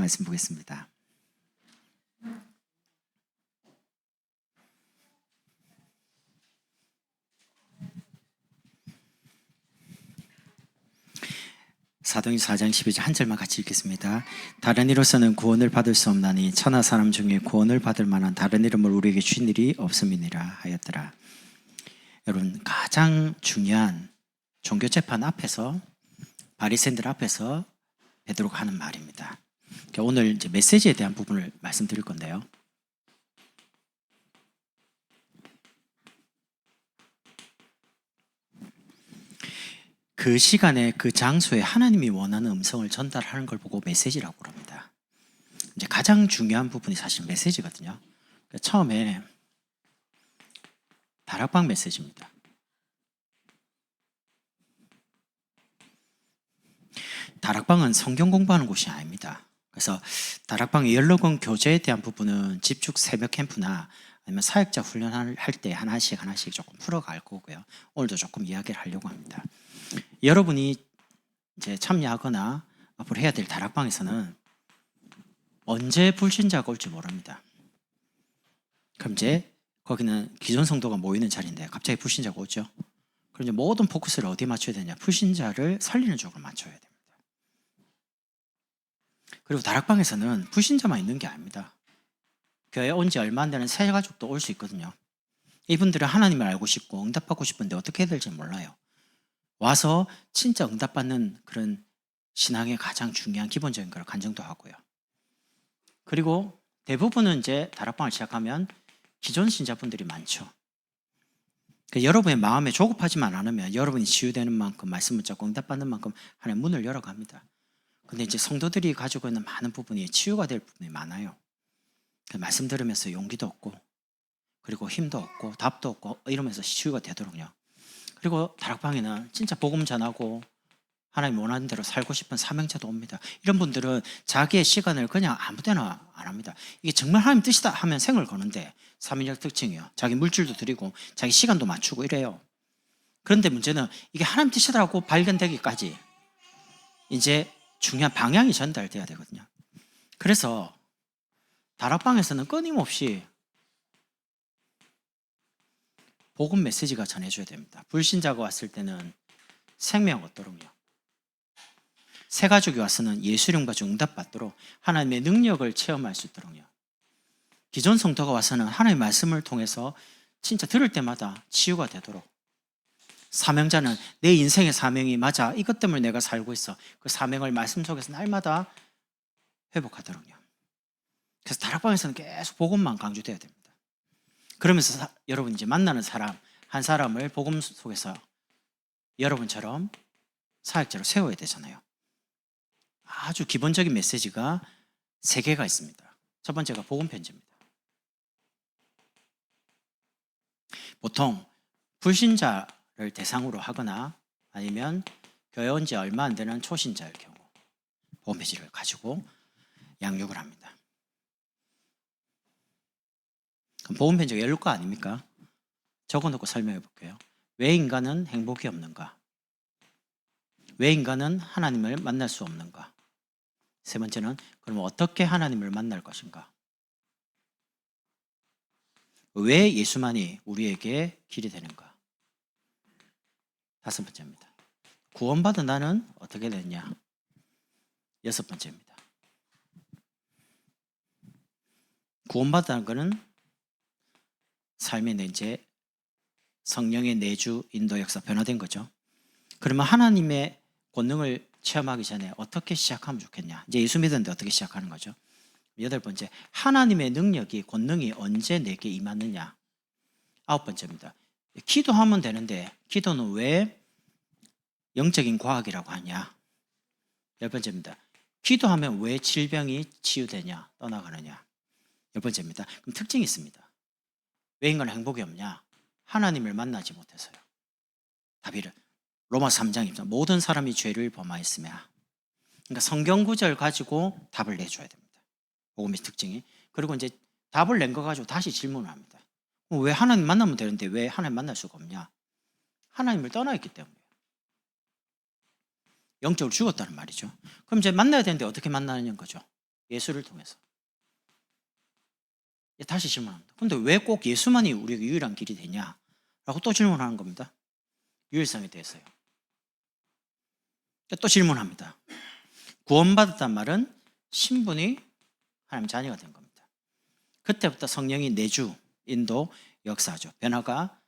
말씀 보겠습니다. 사도행전 4장 12절 한 절만 같이 읽겠습니다. 다른 이로서는 구원을 받을 수 없나니 천하 사람 중에 구원을 받을 만한 다른 이름을 우리에게 주신 일이 없음이니라 하였더라. 여러분, 가장 중요한 종교재판 앞에서, 바리새인들 앞에서 베드로가 하는 말입니다. 오늘 이제 메시지에 대한 부분을 말씀드릴 건데요. 그 시간에 그 장소에 하나님이 원하는 음성을 전달하는 걸 보고 메시지라고 그럽니다. 이제 가장 중요한 부분이 사실 메시지거든요. 처음에 다락방 메시지입니다. 다락방은 성경 공부하는 곳이 아닙니다. 그래서 다락방의 연로권 교제에 대한 부분은 집중 새벽 캠프나 아니면 사역자 훈련할 때 하나씩 조금 풀어갈 거고요. 오늘도 조금 이야기를 하려고 합니다. 여러분이 이제 참여하거나 앞으로 해야 될 다락방에서는 언제 불신자가 올지 모릅니다. 그럼 이제 거기는 기존 성도가 모이는 자리인데 갑자기 불신자가 오죠. 그럼 이제 모든 포커스를 어디에 맞춰야 되냐? 불신자를 살리는 쪽으로 맞춰야 됩니다. 그리고 다락방에서는 불신자만 있는 게 아닙니다. 교회에 온 지 얼마 안 되는 새 가족도 올 수 있거든요. 이분들은 하나님을 알고 싶고 응답받고 싶은데 어떻게 해야 될지 몰라요. 와서 진짜 응답받는 그런 신앙의 가장 중요한 기본적인 걸 간증도 하고요. 그리고 대부분은 이제 다락방을 시작하면 기존 신자분들이 많죠. 그러니까 여러분의 마음에 조급하지만 않으면 여러분이 치유되는 만큼 말씀을 잡고 응답받는 만큼 하나님 문을 열어갑니다. 근데 이제 성도들이 가지고 있는 많은 부분이 치유가 될 부분이 많아요. 말씀 들으면서 용기도 없고 그리고 힘도 없고 답도 없고 이러면서 치유가 되도록요. 그리고 다락방에는 진짜 복음 전하고 하나님 원하는 대로 살고 싶은 사명자도 옵니다. 이런 분들은 자기의 시간을 그냥 아무 데나 안 합니다. 이게 정말 하나님 뜻이다 하면 생을 거는데 삼위일체 특징이요. 자기 물질도 드리고 자기 시간도 맞추고 이래요. 그런데 문제는 이게 하나님 뜻이라고 발견되기까지 이제 중요한 방향이 전달돼야 되거든요. 그래서 다락방에서는 끊임없이 복음 메시지가 전해줘야 됩니다. 불신자가 왔을 때는 생명 얻도록요. 새 가족이 와서는 예수님과 응답받도록 하나님의 능력을 체험할 수 있도록요. 기존 성도가 와서는 하나님의 말씀을 통해서 진짜 들을 때마다 치유가 되도록, 사명자는 내 인생의 사명이 맞아, 이것 때문에 내가 살고 있어, 그 사명을 말씀 속에서 날마다 회복하도록요. 그래서 다락방에서는 계속 복음만 강조돼야 됩니다. 그러면서 여러분 이제 만나는 사람 한 사람을 복음 속에서 여러분처럼 사역자로 세워야 되잖아요. 아주 기본적인 메시지가 3개가 있습니다. 첫 번째가 복음 편지입니다. 보통 불신자를 대상으로 하거나 아니면 교회 온 지 얼마 안 되는 초신자일 경우 복음 편지를 가지고 양육을 합니다. 그럼 복음 편지가 열릴 거 아닙니까? 적어놓고 설명해 볼게요. 왜 인간은 행복이 없는가? 왜 인간은 하나님을 만날 수 없는가? 세 번째는 그럼 어떻게 하나님을 만날 것인가? 왜 예수만이 우리에게 길이 되는가? 다섯 번째입니다. 구원받은 나는 어떻게 됐냐? 여섯 번째입니다. 구원받은 것은 삶의 내재, 성령의 내주, 인도 역사 변화된 거죠. 그러면 하나님의 권능을 체험하기 전에 어떻게 시작하면 좋겠냐? 이제 예수 믿었는데 어떻게 시작하는 거죠? 여덟 번째, 하나님의 능력이, 권능이 언제 내게 임하느냐? 아홉 번째입니다. 기도하면 되는데 기도는 왜 영적인 과학이라고 하냐? 열 번째입니다. 기도하면 왜 질병이 치유되냐? 떠나가느냐? 열 번째입니다. 그럼 특징이 있습니다. 왜 인간은 행복이 없냐? 하나님을 만나지 못해서요. 답이를 로마 3장 2절, 모든 사람이 죄를 범하였으며. 그러니까 성경 구절 가지고 답을 내줘야 됩니다. 복음의 특징이. 그리고 이제 답을 낸 거 가지고 다시 질문을 합니다. 왜 하나님 만나면 되는데 왜 하나님 만날 수가 없냐? 하나님을 떠나 있기 때문이에요. 영적으로 죽었다는 말이죠. 그럼 이제 만나야 되는데 어떻게 만나는 거죠? 예수를 통해서. 다시 질문합니다. 근데 왜 꼭 예수만이 우리에게 유일한 길이 되냐? 라고 또 질문하는 겁니다. 유일성에 대해서요. 또 질문합니다. 구원받았단 말은 신분이 하나님 자녀가 된 겁니다. 그때부터 성령이 내주, 인도, 역사죠. 변화가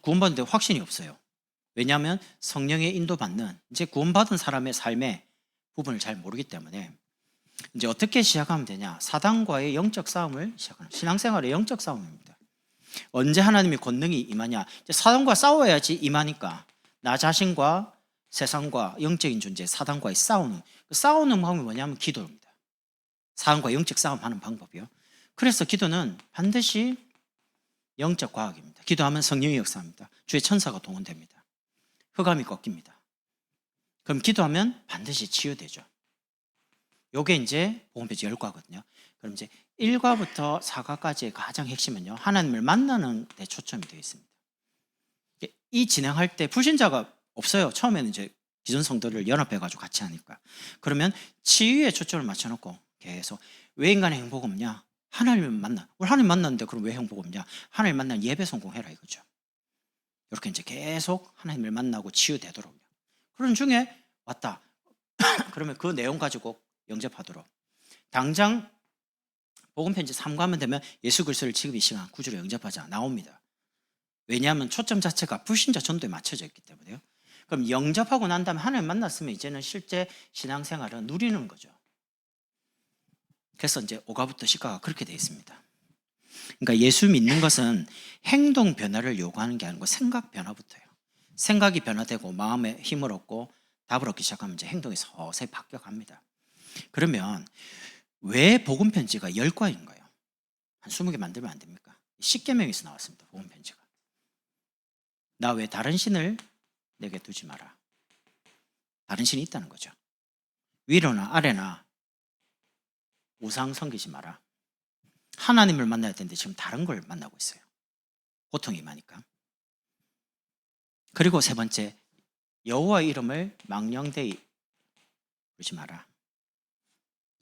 구원받는데 확신이 없어요. 왜냐하면 성령의 인도받는 이제 구원받은 사람의 삶의 부분을 잘 모르기 때문에 이제 어떻게 시작하면 되냐? 사단과의 영적 싸움을 시작하는 신앙생활의 영적 싸움입니다. 언제 하나님의 권능이 임하냐? 이제 사단과 싸워야지 임하니까 나 자신과 세상과 영적인 존재 사단과의 싸우는 방법이 뭐냐면 기도입니다. 사단과 영적 싸움하는 방법이요. 그래서 기도는 반드시 영적 과학입니다. 기도하면 성령의 역사입니다. 주의 천사가 동원됩니다. 흑암이 꺾입니다. 그럼 기도하면 반드시 치유되죠. 요게 이제 복음편지 10과거든요. 그럼 이제 1과부터 4과까지의 가장 핵심은요. 하나님을 만나는 데 초점이 되어 있습니다. 이 진행할 때 불신자가 없어요. 처음에는 이제 기존 성도를 연합해가지고 같이 하니까. 그러면 치유에 초점을 맞춰놓고 계속 왜 인간의 행복 없냐? 하나님을 만나. 우리 하나님 만났는데 그럼 왜 행복 없냐? 하나님 만나는 예배 성공해라 이거죠. 이렇게 이제 계속 하나님을 만나고 치유되도록요. 그런 중에 왔다. 그러면 그 내용 가지고 영접하도록. 당장 복음편지 3과면 되면 예수 그리스도를 지금 이 시간 구주로 영접하자 나옵니다. 왜냐하면 초점 자체가 불신자 전도에 맞춰져 있기 때문에요. 그럼 영접하고 난 다음에 하나님 만났으면 이제는 실제 신앙생활은 누리는 거죠. 그래서 이제 5과부터 10과가 그렇게 되어 있습니다. 그러니까 예수 믿는 것은 행동 변화를 요구하는 게 아니고 생각 변화부터예요. 생각이 변화되고 마음에 힘을 얻고 답을 얻기 시작하면 이제 행동이 서서히 바뀌어갑니다. 그러면 왜 복음편지가 10과인가요? 한 20개 만들면 안 됩니까? 10계명에서 나왔습니다. 복음편지가. 나 왜 다른 신을 내게 두지 마라. 다른 신이 있다는 거죠. 위로나 아래나 우상 섬기지 마라. 하나님을 만나야 되는데 지금 다른 걸 만나고 있어요. 고통이 많으니까. 그리고 세 번째, 여호와 이름을 망령되이 부르지 마라.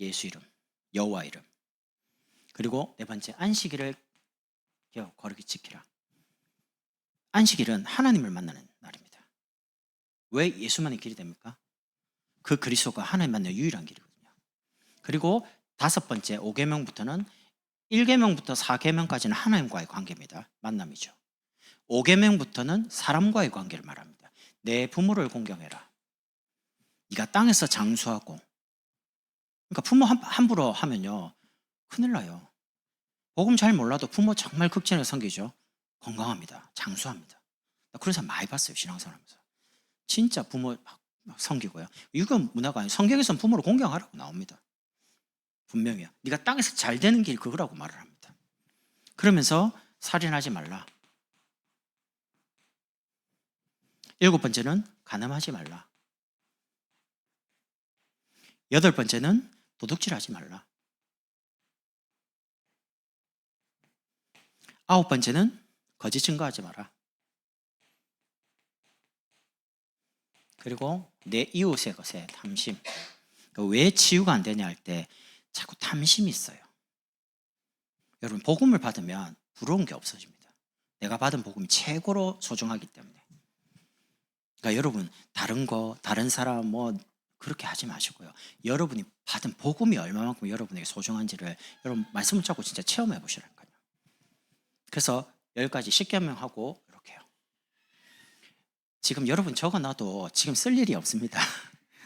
예수 이름, 여호와 이름. 그리고 네 번째, 안식일을 거룩히 지키라. 안식일은 하나님을 만나는 날입니다. 왜 예수만의 길이 됩니까? 그 그리스도가 하나님 만나는 유일한 길이거든요. 그리고 5번째, 5계명부터는 1계명부터 4계명까지는 하나님과의 관계입니다. 만남이죠. 5계명부터는 사람과의 관계를 말합니다. 내 부모를 공경해라. 네가 땅에서 장수하고. 그러니까 부모 함부로 하면요 큰일 나요. 복음 잘 몰라도 부모 정말 극진하게 섬기죠. 건강합니다. 장수합니다. 그런 사람 많이 봤어요. 신앙생활하면서. 진짜 부모 막 섬기고요. 이건 문화가 아니에요. 성경에서는 부모를 공경하라고 나옵니다. 분명히요. 네가 땅에서 잘 되는 길 그거라고 말을 합니다. 그러면서 살인하지 말라. 7번째는 간음하지 말라. 8번째는 도둑질하지 말라. 9번째는 거짓 증거하지 마라. 그리고 내 이웃의 것에 탐심. 왜 치유가 안 되냐 할 때 자꾸 탐심이 있어요. 여러분 복음을 받으면 부러운 게 없어집니다. 내가 받은 복음이 최고로 소중하기 때문에. 그러니까 여러분 다른 거 다른 사람 뭐 그렇게 하지 마시고요. 여러분이 받은 복음이 얼마만큼 여러분에게 소중한지를 여러분 말씀을 잡고 진짜 체험해 보시라니까요. 그래서 10가지 10계명하고 이렇게요. 지금 여러분 적어놔도 지금 쓸 일이 없습니다.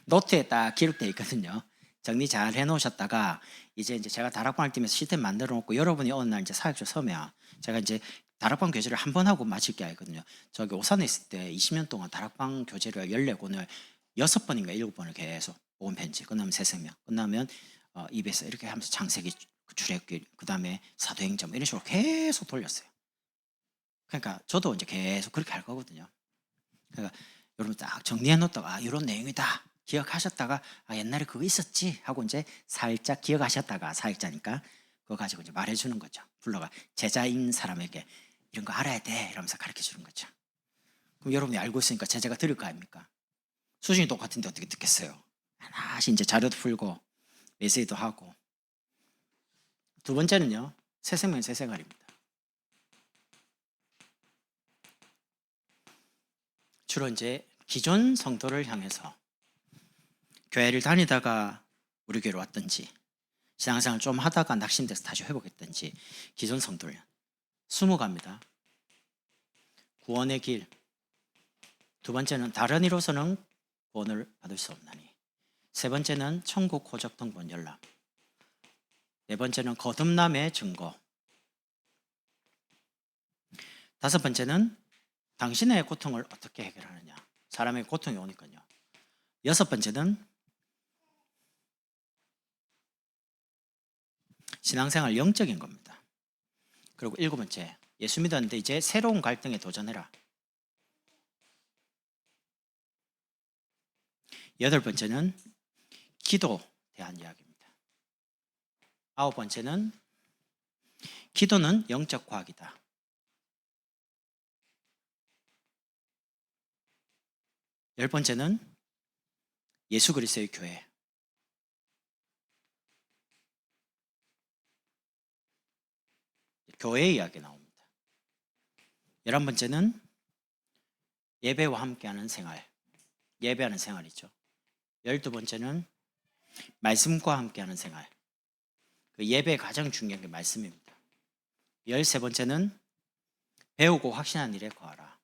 노트에 딱 기록되어 있거든요. 정리 잘 해놓으셨다가 이제 제가 다락방을 뛰면서 시스템 만들어 놓고 여러분이 어느 날 이제 사역자 서면 제가 이제 다락방 교제를 한 번 하고 마칠 게 아니거든요. 저기 오산에 있을 때 20년 동안 다락방 교제를 14권을 6번인가 7번을 계속 복음편지 끝나면 새생명 끝나면 EBS 이렇게 하면서 창세기 출애굽기 그다음에 사도행전 이런 식으로 계속 돌렸어요. 그러니까 저도 이제 계속 그렇게 할 거거든요. 그러니까 여러분 딱 정리해 놓다가 이런 내용이다 기억하셨다가 옛날에 그거 있었지 하고 이제 살짝 기억하셨다가 사역자니까 그거 가지고 이제 말해주는 거죠. 불러가 제자인 사람에게 이런 거 알아야 돼 이러면서 가르쳐 주는 거죠. 그럼 여러분이 알고 있으니까 제자가 들을 거 아닙니까? 수준이 똑같은데 어떻게 듣겠어요? 하나씩 이제 자료도 풀고 메시지도 하고. 두 번째는요, 새 생명 새 생활입니다. 주로 이제 기존 성도를 향해서 교회를 다니다가 우리 교회로 왔든지 신앙생활 좀 하다가 낙심돼서 다시 회복했든지 기존 성도를 수목합니다. 구원의 길. 두 번째는 다른 이로서는 구원을 받을 수 없나니. 세 번째는 천국 호적 등본 열람. 네 번째는 거듭남의 증거. 다섯 번째는 당신의 고통을 어떻게 해결하느냐. 사람의 고통이 오니까요. 여섯 번째는 신앙생활 영적인 겁니다. 그리고 일곱 번째, 예수 믿었는데 이제 새로운 갈등에 도전해라. 여덟 번째는 기도에 대한 이야기입니다. 아홉 번째는 기도는 영적 과학이다. 열 번째는 예수 그리스도의 교회. 교회의 이야기 나옵니다. 11번째는 예배와 함께하는 생활. 예배하는 생활이죠. 12번째는 말씀과 함께하는 생활. 그 예배의 가장 중요한 게 말씀입니다. 13번째는 배우고 확신한 일에 거하라.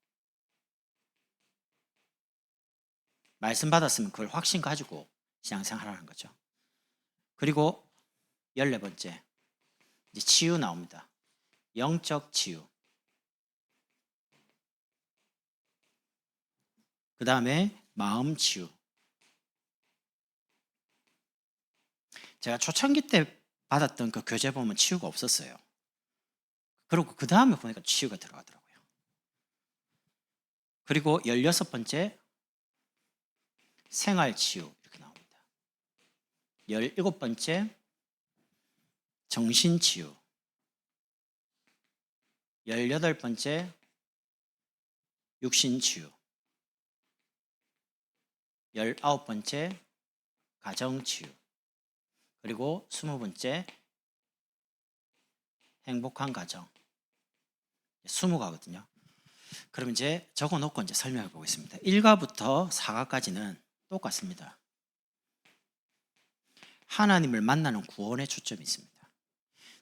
말씀 받았으면 그걸 확신 가지고 신앙생활 하는 거죠. 그리고 14번째, 이제 치유 나옵니다. 영적 치유. 그 다음에 마음 치유. 제가 초창기 때 받았던 그 교재 보면 치유가 없었어요. 그리고 그 다음에 보니까 치유가 들어가더라고요. 그리고 16번째, 생활 치유 이렇게 나옵니다. 17번째, 정신 치유. 18번째, 육신 치유. 19번째, 가정 치유. 그리고 20번째, 행복한 가정. 20가거든요. 그럼 이제 적어 놓고 이제 설명해 보겠습니다. 1가부터 4가까지는 똑같습니다. 하나님을 만나는 구원에 초점이 있습니다.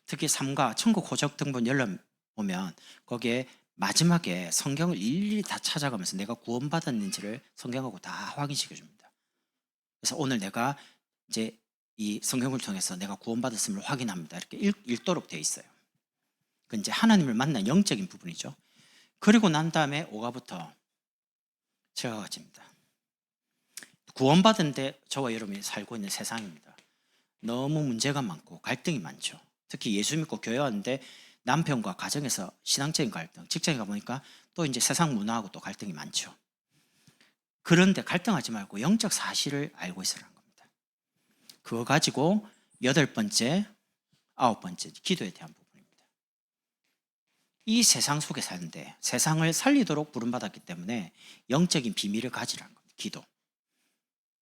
특히 3가 천국 호적 등본 열람 보면 거기에 마지막에 성경을 일일이 다 찾아가면서 내가 구원받았는지를 성경하고 다 확인시켜 줍니다. 그래서 오늘 내가 이제 이 성경을 통해서 내가 구원받았음을 확인합니다. 이렇게 읽도록 되어 있어요. 그 이제 하나님을 만난 영적인 부분이죠. 그리고 난 다음에 5가부터 7가까지입니다. 구원받은데 저와 여러분이 살고 있는 세상입니다. 너무 문제가 많고 갈등이 많죠. 특히 예수 믿고 교회 왔는데 남편과 가정에서 신앙적인 갈등, 직장에 가보니까 또 이제 세상 문화하고 또 갈등이 많죠. 그런데 갈등하지 말고 영적 사실을 알고 있으라는 겁니다. 그거 가지고 8번째, 9번째 기도에 대한 부분입니다. 이 세상 속에 사는데 세상을 살리도록 부름받았기 때문에 영적인 비밀을 가지라는 겁니다. 기도.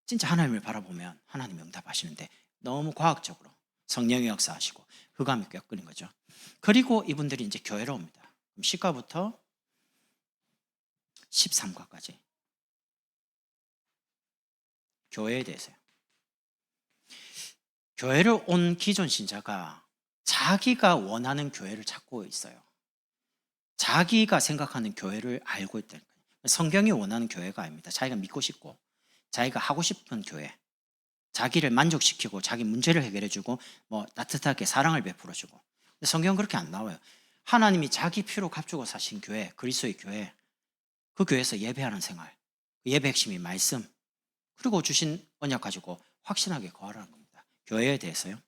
진짜 하나님을 바라보면 하나님 응답하시는데 너무 과학적으로 성령의 역사하시고 흑암이 껴끄는 거죠. 그리고 이분들이 이제 교회로 옵니다. 그럼 10가부터 13가까지 교회에 대해서요. 교회를 온 기존 신자가 자기가 원하는 교회를 찾고 있어요. 자기가 생각하는 교회를 알고 있다는 거예요. 성경이 원하는 교회가 아닙니다. 자기가 믿고 싶고 자기가 하고 싶은 교회, 자기를 만족시키고 자기 문제를 해결해주고 뭐 따뜻하게 사랑을 베풀어주고. 근데 성경은 그렇게 안 나와요. 하나님이 자기 피로 값주고 사신 교회, 그리스도의 교회, 그 교회에서 예배하는 생활, 예배 핵심이 말씀, 그리고 주신 언약 가지고 확신하게 거하라는 겁니다. 교회에 대해서요.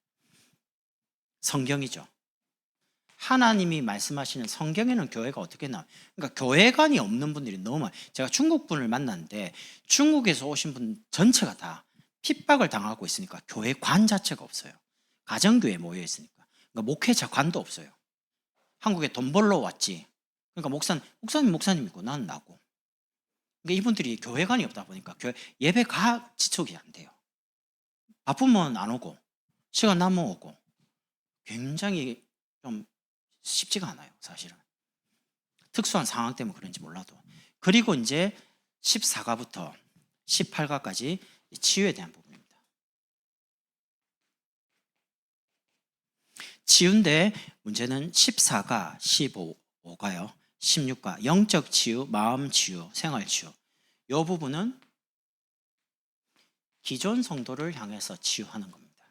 성경이죠. 하나님이 말씀하시는 성경에는 교회가 어떻게 나와요? 그러니까 교회관이 없는 분들이 너무 많아요. 제가 중국 분을 만났는데 중국에서 오신 분 전체가 다 핍박을 당하고 있으니까 교회관 자체가 없어요. 가정교회에 모여 있으니까. 그러니까 목회자관도 없어요. 한국에 돈 벌러 왔지. 그러니까 목사님이고 나는 나고. 그러니까 이분들이 교회관이 없다 보니까 예배가 지속이 안 돼요. 바쁘면 안 오고 시간 남아오고 굉장히 좀 쉽지가 않아요, 사실은. 특수한 상황 때문에 그런지 몰라도. 그리고 이제 14가부터 18가까지 치유에 대한 부분입니다. 치유인데 문제는 14가, 15가요. 16가 영적 치유, 마음 치유, 생활 치유. 이 부분은 기존 성도를 향해서 치유하는 겁니다.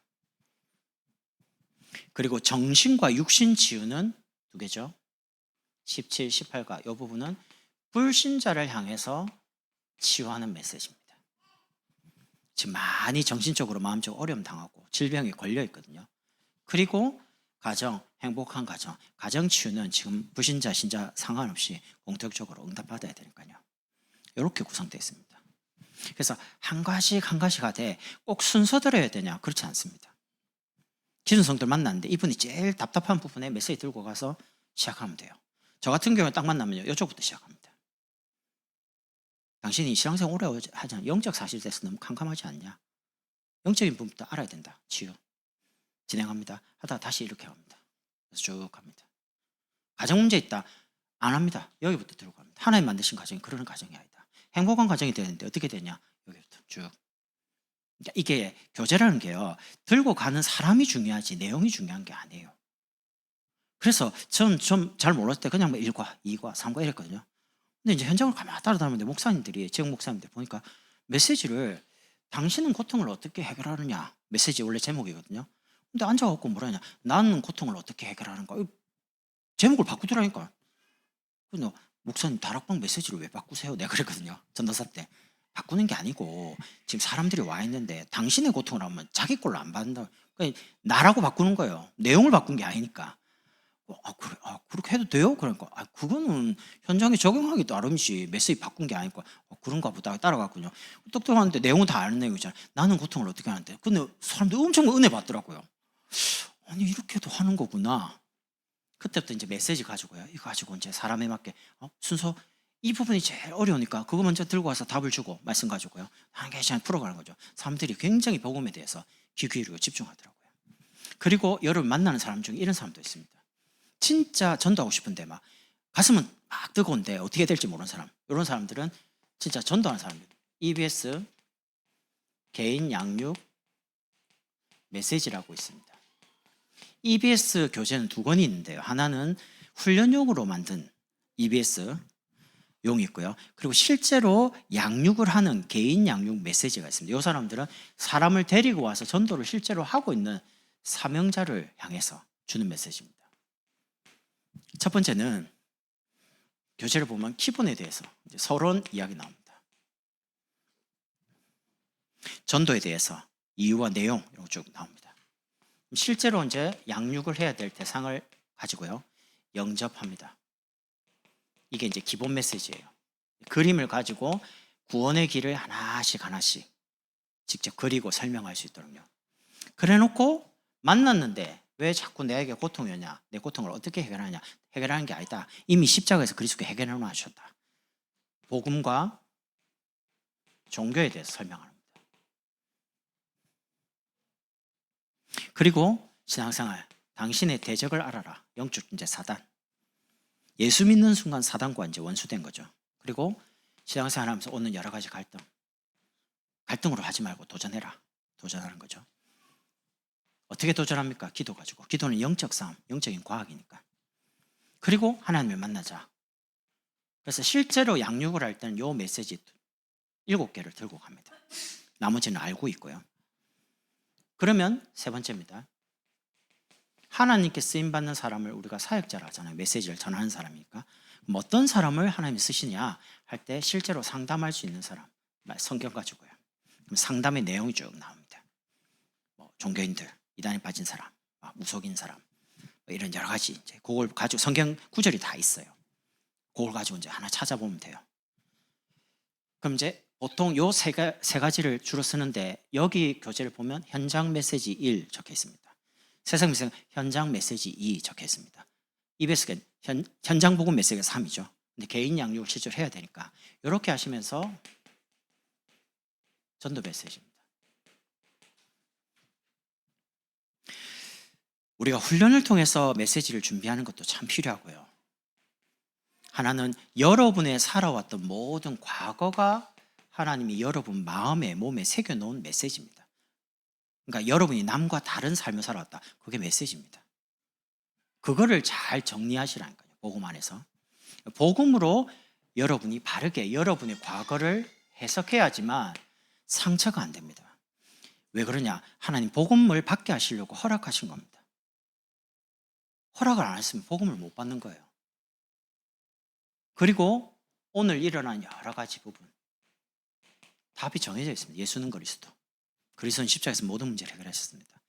그리고 정신과 육신 치유는 2개죠. 17, 18가 이 부분은 불신자를 향해서 치유하는 메시지입니다. 지금 많이 정신적으로 마음적으로 어려움 당하고 질병에 걸려 있거든요. 그리고 가정, 행복한 가정, 가정 치유는 지금 불신자, 신자 상관없이 공통적으로 응답받아야 되니까요. 이렇게 구성되어 있습니다. 그래서 한 가지씩 한 가지씩 하되 꼭 순서대로 해야 되냐? 그렇지 않습니다. 기존 성도를 만났는데 이분이 제일 답답한 부분에 메시지 들고 가서 시작하면 돼요. 저 같은 경우에 딱 만나면요, 이쪽부터 시작합니다. 당신이 신앙생활 오래 하잖아. 영적 사실에 대해서 너무 캄캄하지 않냐? 영적인 부분부터 알아야 된다. 치유. 진행합니다. 하다가 다시 이렇게 합니다. 그래서 쭉 합니다. 가정 문제 있다. 안 합니다. 여기부터 들고 갑니다. 하나님 만드신 가정이 그런 가정이 아니다. 행복한 가정이 되는데 어떻게 되냐? 여기부터 쭉. 그러니까 이게 교제라는 게요, 들고 가는 사람이 중요하지 내용이 중요한 게 아니에요. 그래서 전 좀 잘 몰랐을 때 그냥 뭐 1과, 2과, 3과 이랬거든요. 근데 이제 현장을 가만히 따라다니는데 목사님들이, 지역 목사님들 보니까 메시지를 당신은 고통을 어떻게 해결하느냐, 메시지 원래 제목이거든요. 근데 앉아갖고 뭐라 하냐, 나는 고통을 어떻게 해결하는가, 제목을 바꾸더라니까. 그래서 목사님 다락방 메시지를 왜 바꾸세요? 내가 그랬거든요, 전도사 때. 바꾸는 게 아니고 지금 사람들이 와 있는데 당신의 고통을 하면 자기 걸로 안 받는다. 그러니까 나라고 바꾸는 거예요. 내용을 바꾼 게 아니니까. 그래, 그렇게 해도 돼요? 그러니까, 그거는 현장에 적용하기 나름이지, 메시지 바꾼 게 아니고, 그런가 보다 따라갔군요. 똑똑하는데 내용은 다 아는 내용이잖아요. 나는 고통을 어떻게 하는데. 근데 사람들 엄청 은혜 받더라고요. 아니, 이렇게도 하는 거구나. 그때부터 이제 메시지 가지고요. 이거 가지고 이제 사람에 맞게, 순서, 이 부분이 제일 어려우니까 그거 먼저 들고 와서 답을 주고 말씀 가지고요. 한 개씩 풀어가는 거죠. 사람들이 굉장히 복음에 대해서 귀 기울이고 집중하더라고요. 그리고 여러분 만나는 사람 중에 이런 사람도 있습니다. 진짜 전도하고 싶은데 막 가슴은 막 뜨거운데 어떻게 될지 모르는 사람, 이런 사람들은 진짜 전도하는 사람입니다. EBS 개인 양육 메시지라고 있습니다. EBS 교재는 2권이 있는데요. 하나는 훈련용으로 만든 EBS 용이 있고요. 그리고 실제로 양육을 하는 개인 양육 메시지가 있습니다. 이 사람들은 사람을 데리고 와서 전도를 실제로 하고 있는 사명자를 향해서 주는 메시지입니다. 첫 번째는 교재를 보면 기본에 대해서 이제 서론 이야기 나옵니다. 전도에 대해서 이유와 내용 이런 거 쭉 나옵니다. 실제로 이제 양육을 해야 될 대상을 가지고요, 영접합니다. 이게 이제 기본 메시지예요. 그림을 가지고 구원의 길을 하나씩 하나씩 직접 그리고 설명할 수 있도록요. 그래놓고 만났는데 왜 자꾸 내게 고통이 오냐, 내 고통을 어떻게 해결하냐, 해결하는 게 아니다. 이미 십자가에서 그리스도가 해결해 놓으셨다. 복음과 종교에 대해서 설명합니다. 그리고 신앙생활, 당신의 대적을 알아라. 영적 존재 사단. 예수 믿는 순간 사단과 이제 원수된 거죠. 그리고 신앙생활 하면서 오는 여러 가지 갈등으로 하지 말고 도전해라. 도전하는 거죠. 어떻게 도전합니까? 기도 가지고. 기도는 영적 싸움, 영적인 과학이니까. 그리고 하나님을 만나자. 그래서 실제로 양육을 할 때는 이 메시지 7개를 들고 갑니다. 나머지는 알고 있고요. 그러면 세 번째입니다. 하나님께 쓰임받는 사람을 우리가 사역자라 하잖아요. 메시지를 전하는 사람이니까. 그럼 어떤 사람을 하나님이 쓰시냐 할 때 실제로 상담할 수 있는 사람, 성경 가지고요. 그럼 상담의 내용이 쭉 나옵니다. 종교인들, 이단에 빠진 사람, 무속인 사람, 이런 여러 가지 이제 그걸 가지고 성경 구절이 다 있어요. 그걸 가지고 이제 하나 찾아보면 돼요. 그럼 이제 보통 요 세 가지를 주로 쓰는데, 여기 교재를 보면 현장 메시지 1 적혀 있습니다. 세상 메시지 현장 메시지 2 적혀 있습니다. EBS가 현장 복음 메시지가 3이죠. 근데 개인 양육을 실제로 해야 되니까 이렇게 하시면서 전도 메시지입니다. 우리가 훈련을 통해서 메시지를 준비하는 것도 참 필요하고요. 하나는 여러분의 살아왔던 모든 과거가 하나님이 여러분 마음에 몸에 새겨놓은 메시지입니다. 그러니까 여러분이 남과 다른 삶을 살아왔다. 그게 메시지입니다. 그거를 잘 정리하시라니까요. 복음 안에서. 복음으로 여러분이 바르게 여러분의 과거를 해석해야지만 상처가 안 됩니다. 왜 그러냐? 하나님 복음을 받게 하시려고 허락하신 겁니다. 허락을 안 했으면 복음을 못 받는 거예요. 그리고 오늘 일어난 여러 가지 부분 답이 정해져 있습니다. 예수는 그리스도. 그리스도는 십자가에서 모든 문제를 해결하셨습니다.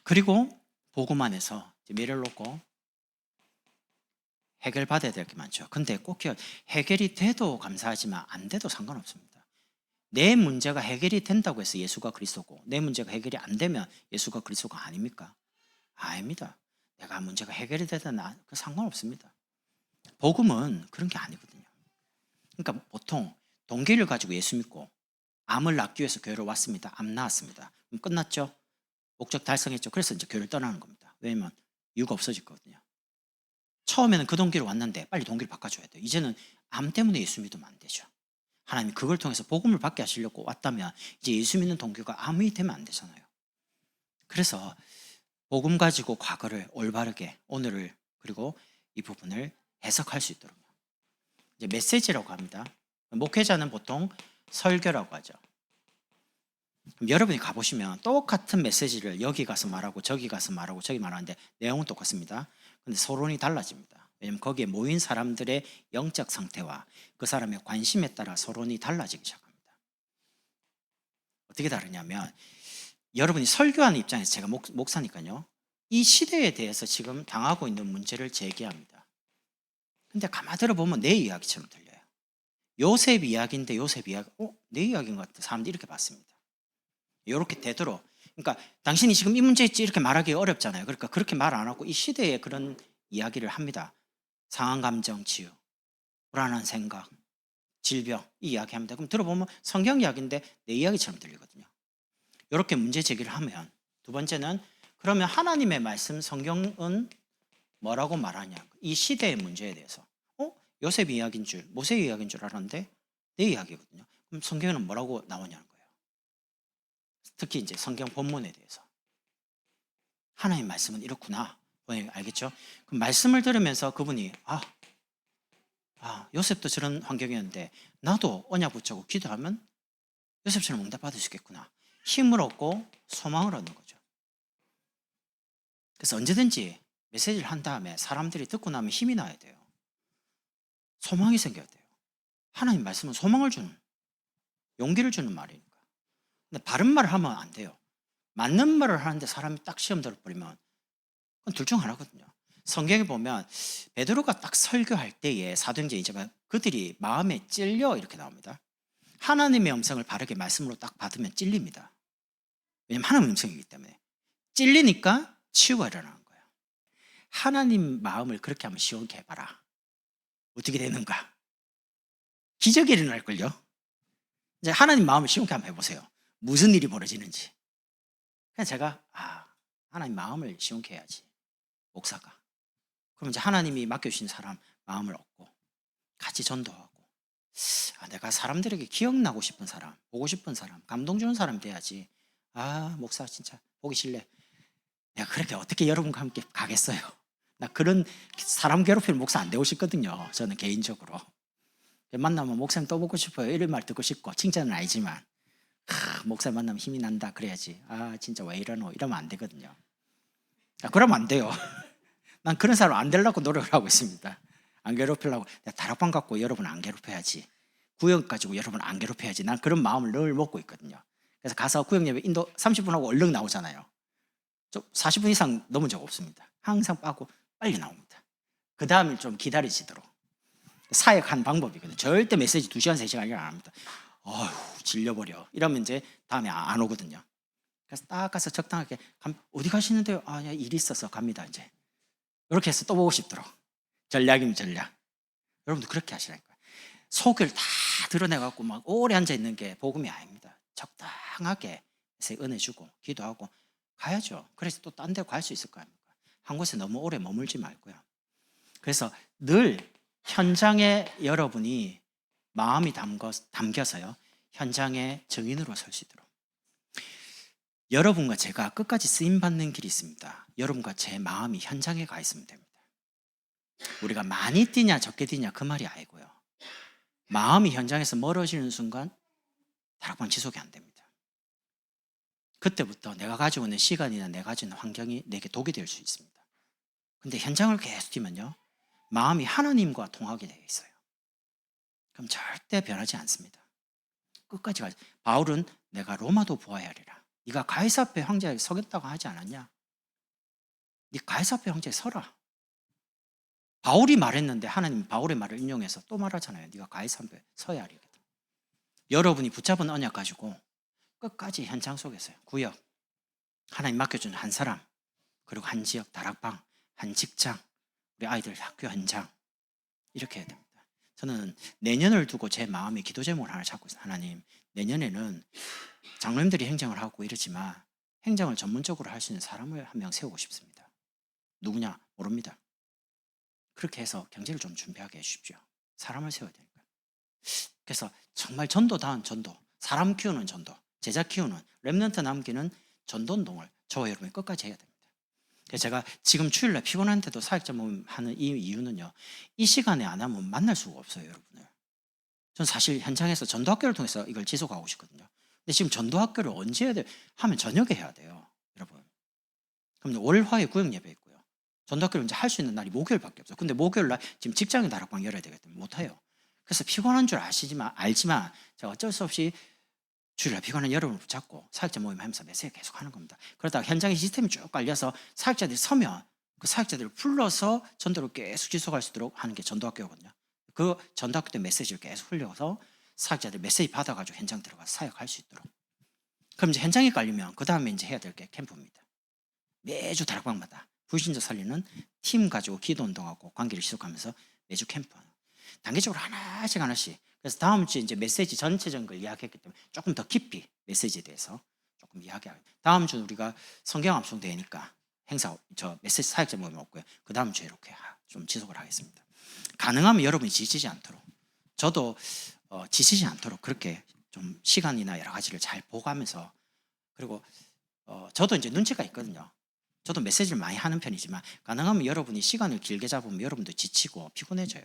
그리고 복음 안에서 미래를 놓고 해결받아야 될 게 많죠. 근데 꼭 해결이 돼도 감사하지만 안 돼도 상관없습니다. 내 문제가 해결이 된다고 해서 예수가 그리스도고 내 문제가 해결이 안 되면 예수가 그리스도가 아닙니까? 아닙니다. 내가 문제가 해결이 되든 상관없습니다. 복음은 그런 게 아니거든요. 그러니까 보통 동기를 가지고 예수 믿고 암을 낫기 위해서 교회로 왔습니다. 암 나았습니다. 그럼 끝났죠? 목적 달성했죠? 그래서 이제 교회를 떠나는 겁니다. 왜냐면 이유가 없어졌거든요. 처음에는 그 동기로 왔는데 빨리 동기를 바꿔줘야 돼요. 이제는 암 때문에 예수 믿으면 안 되죠. 하나님이 그걸 통해서 복음을 받게 하시려고 왔다면 이제 예수 믿는 동기가 암이 되면 안 되잖아요. 그래서 복음 가지고 과거를 올바르게 오늘을 그리고 이 부분을 해석할 수 있도록 이제 메시지라고 합니다. 목회자는 보통 설교라고 하죠. 그럼 여러분이 가보시면 똑같은 메시지를 여기 가서 말하고 저기 가서 말하고 저기 말하는데 내용은 똑같습니다. 근데 서론이 달라집니다. 왜냐하면 거기에 모인 사람들의 영적 상태와 그 사람의 관심에 따라 서론이 달라지기 시작합니다. 어떻게 다르냐면 여러분이 설교하는 입장에서 제가 목사니까요. 이 시대에 대해서 지금 당하고 있는 문제를 제기합니다. 근데 가만히 들어보면 내 이야기처럼 들려요. 요셉 이야기인데 요셉 이야기, 내 이야기인 것 같아. 사람들이 이렇게 봤습니다. 이렇게 되도록. 그러니까 당신이 지금 이 문제 있지 이렇게 말하기 어렵잖아요. 그러니까 그렇게 말 안 하고 이 시대에 그런 이야기를 합니다. 상한 감정, 치유, 불안한 생각, 질병 이 이야기 합니다. 그럼 들어보면 성경 이야기인데 내 이야기처럼 들리거든요. 이렇게 문제 제기를 하면 두 번째는 그러면 하나님의 말씀 성경은 뭐라고 말하냐? 이 시대의 문제에 대해서. 요셉 이야기인 줄, 모세 이야기인 줄 알았는데 내 이야기거든요. 그럼 성경에는 뭐라고 나오냐는 거예요. 특히 이제 성경 본문에 대해서. 하나님 말씀은 이렇구나. 알겠죠? 그럼 말씀을 들으면서 그분이 요셉도 저런 환경이었는데 나도 언약 붙잡고 기도하면 요셉처럼 응답받을 수 있겠구나. 힘을 얻고 소망을 얻는 거죠. 그래서 언제든지 메시지를 한 다음에 사람들이 듣고 나면 힘이 나야 돼요. 소망이 생겨야 돼요. 하나님 말씀은 소망을 주는, 용기를 주는 말이니까. 근데 바른 말을 하면 안 돼요. 맞는 말을 하는데 사람이 딱 시험 들어버리면 그건 둘 중 하나거든요. 성경에 보면 베드로가 딱 설교할 때에 사도행전 2장 그들이 마음에 찔려 이렇게 나옵니다. 하나님의 음성을 바르게 말씀으로 딱 받으면 찔립니다. 왜냐하면 하나님의 음성이기 때문에. 찔리니까 치유가 일어나는 거예요. 하나님 마음을 그렇게 한번 시원케 해봐라. 어떻게 되는가? 기적이 일어날걸요? 이제 하나님 마음을 시원케 한번 해보세요. 무슨 일이 벌어지는지. 그래서 제가 하나님 마음을 시원케 해야지. 목사가. 그럼 이제 하나님이 맡겨주신 사람 마음을 얻고 같이 전도하고 내가 사람들에게 기억나고 싶은 사람, 보고 싶은 사람, 감동 주는 사람 돼야지. 목사 진짜 보기 싫네. 내가 그렇게 어떻게 여러분과 함께 가겠어요? 나 그런 사람 괴롭히는 목사 안 되고 싶거든요. 저는 개인적으로. 만나면 목사님 또 보고 싶어요. 이런 말 듣고 싶고 칭찬은 아니지만 목사 만나면 힘이 난다 그래야지. 진짜 왜 이러노? 이러면 안 되거든요. 그러면 안 돼요. 난 그런 사람 안 되려고 노력을 하고 있습니다. 안 괴롭히려고. 내가 다락방 갖고 여러분 안 괴롭혀야지. 구역 가지고 여러분 안 괴롭혀야지. 난 그런 마음을 늘 먹고 있거든요. 그래서 가서 구역 예배 인도 30분 하고 얼른 나오잖아요. 40분 이상 넘은 적 없습니다. 항상 빠고 빨리 나옵니다. 그 다음에 좀 기다리시도록. 사역한 방법이거든요. 절대 메시지 2시간, 3시간 안 합니다. 질려버려. 이러면 이제 다음에 안 오거든요. 그래서 딱 가서 적당하게 어디 가시는데요? 일 있어서 갑니다. 이제 이렇게 해서 또 보고 싶도록. 전략이면 전략. 여러분도 그렇게 하시라니까요. 속을 다 드러내갖고 막 오래 앉아있는 게 복음이 아닙니다. 적당하게 은혜 주고 기도하고 가야죠. 그래서 또 딴 데 갈 수 있을 거 아닙니까? 한 곳에 너무 오래 머물지 말고요. 그래서 늘 현장에 여러분이 마음이 담겨서요. 현장의 증인으로 설 수 있도록. 여러분과 제가 끝까지 쓰임받는 길이 있습니다. 여러분과 제 마음이 현장에 가 있으면 됩니다. 우리가 많이 뛰냐 적게 뛰냐 그 말이 아니고요. 마음이 현장에서 멀어지는 순간 다락방 지속이 안 됩니다. 그때부터 내가 가지고 있는 시간이나 내가 가지고 있는 환경이 내게 독이 될 수 있습니다. 근데 현장을 계속 뛰면요. 마음이 하나님과 통하게 되어 있어요. 그럼 절대 변하지 않습니다. 끝까지 가죠. 바울은 내가 로마도 보아야 하리라. 네가 가이사 앞에 황제에 서겠다고 하지 않았냐? 네 가이사 앞에 황제에 서라. 바울이 말했는데 하나님 바울의 말을 인용해서 또 말하잖아요. 네가 가이사 앞에 서야 하리거든. 여러분이 붙잡은 언약 가지고 끝까지 현장 속에서요. 구역, 하나님 맡겨준 한 사람, 그리고 한 지역, 다락방, 한 직장, 우리 아이들 학교 현장 이렇게 해야 됩니다. 저는 내년을 두고 제 마음에 기도 제목을 하나 잡고 있어요. 하나님, 내년에는 장로님들이 행정을 하고 이러지만 행정을 전문적으로 할 수 있는 사람을 한 명 세우고 싶습니다. 누구냐? 모릅니다. 그렇게 해서 경제를 좀 준비하게 해주십시오. 사람을 세워야 되니까. 그래서 정말 전도다운 전도, 사람 키우는 전도, 제자 키우는 렘넌트 남기는 전도운동을 저와 여러분이 끝까지 해야 됩니다. 그래서 제가 지금 주일날 피곤한데도 사역자 모임 하는 이 이유는요. 이 시간에 안 하면 만날 수가 없어요, 여러분을. 전 사실 현장에서 전도학교를 통해서 이걸 지속하고 싶거든요. 근데 지금 전도학교를 언제 해야 돼요? 하면 저녁에 해야 돼요, 여러분. 그럼 월, 화, 구역 예배 있고요. 전도학교를 이제 할 수 있는 날이 목요일밖에 없어요. 근데 목요일날 지금 직장에 다락방 열어야 되기 때문에 못해요. 그래서 피곤한 줄 알지만 제가 어쩔 수 없이 주일날 피곤한 여러분을 붙잡고 사역자 모임 하면서 메시지 계속 하는 겁니다. 그러다가 현장의 시스템이 쭉 깔려서 사역자들이 서면 그 사역자들을 불러서 전도를 계속 지속할 수 있도록 하는 게 전도학교거든요. 그 전도학교 때 메시지를 계속 흘려서 사역자들 메시지 받아가지고 현장 들어가서 사역할 수 있도록. 그럼 이제 현장이 깔리면 그 다음에 이제 해야 될 게 캠프입니다. 매주 다락방마다 불신자 살리는 팀 가지고 기도 운동하고 관계를 지속하면서 매주 캠프. 단계적으로 하나씩. 그래서 다음 주에 이제 메시지 전체적인 걸 이야기했기 때문에 조금 더 깊이 메시지에 대해서 조금 이야기하고. 다음 주 우리가 성경 암송 되니까 행사, 저 메시지 사역자 모임 없고요. 그 다음 주에 이렇게 좀 지속을 하겠습니다. 가능하면 여러분이 지치지 않도록, 저도 지치지 않도록 그렇게 좀 시간이나 여러 가지를 잘 보고하면서, 그리고 저도 이제 눈치가 있거든요. 저도 메시지를 많이 하는 편이지만 가능하면 여러분이 시간을 길게 잡으면 여러분도 지치고 피곤해져요.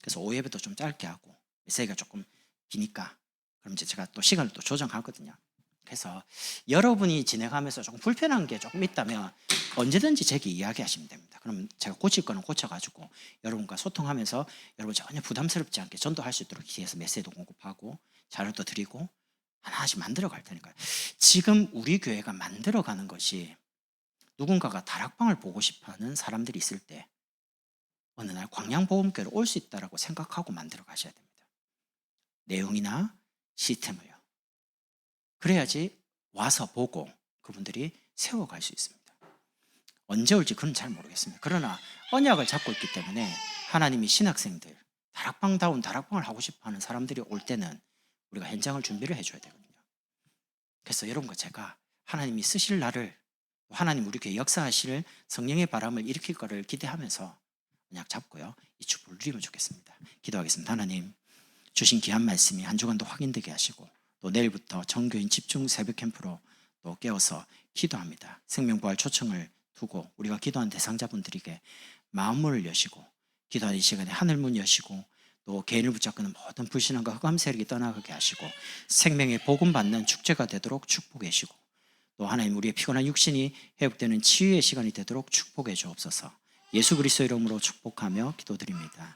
그래서 오예배도 좀 짧게 하고 메시지가 조금 기니까 그럼 이제 제가 또 시간을 또 조정하거든요. 그래서 여러분이 진행하면서 조금 불편한 게 조금 있다면 언제든지 제게 이야기하시면 됩니다. 그럼 제가 고칠 거는 고쳐가지고 여러분과 소통하면서 여러분 전혀 부담스럽지 않게 전도할 수 있도록 뒤에서 메시지도 공급하고 자료도 드리고 하나씩 만들어 갈 테니까요. 지금 우리 교회가 만들어가는 것이 누군가가 다락방을 보고 싶어하는 사람들이 있을 때 어느 날 광양복음교회로 올 수 있다고 생각하고 만들어 가셔야 됩니다. 내용이나 시스템을요. 그래야지 와서 보고 그분들이 세워갈 수 있습니다. 언제 올지 그건 잘 모르겠습니다. 그러나 언약을 잡고 있기 때문에 하나님이 신학생들, 다락방다운 다락방을 하고 싶어하는 사람들이 올 때는 우리가 현장을 준비를 해줘야 되거든요. 그래서 여러분과 제가 하나님이 쓰실 날을, 하나님 우리 교회 역사하실 성령의 바람을 일으킬 거를 기대하면서 언약 잡고요. 이 축복을 누리면 좋겠습니다. 기도하겠습니다. 하나님, 주신 귀한 말씀이 한 주간도 확인되게 하시고 또 내일부터 정교인 집중 새벽 캠프로 또 깨워서 기도합니다. 생명부활 초청을 두고 우리가 기도한 대상자분들에게 마음문을 여시고 기도하는 이 시간에 하늘문 여시고 또 개인을 붙잡고는 모든 불신앙과 흑암 세력이 떠나가게 하시고 생명의 복음 받는 축제가 되도록 축복해 주시고 또 하나님 우리의 피곤한 육신이 회복되는 치유의 시간이 되도록 축복해 주옵소서. 예수 그리스도 이름으로 축복하며 기도드립니다.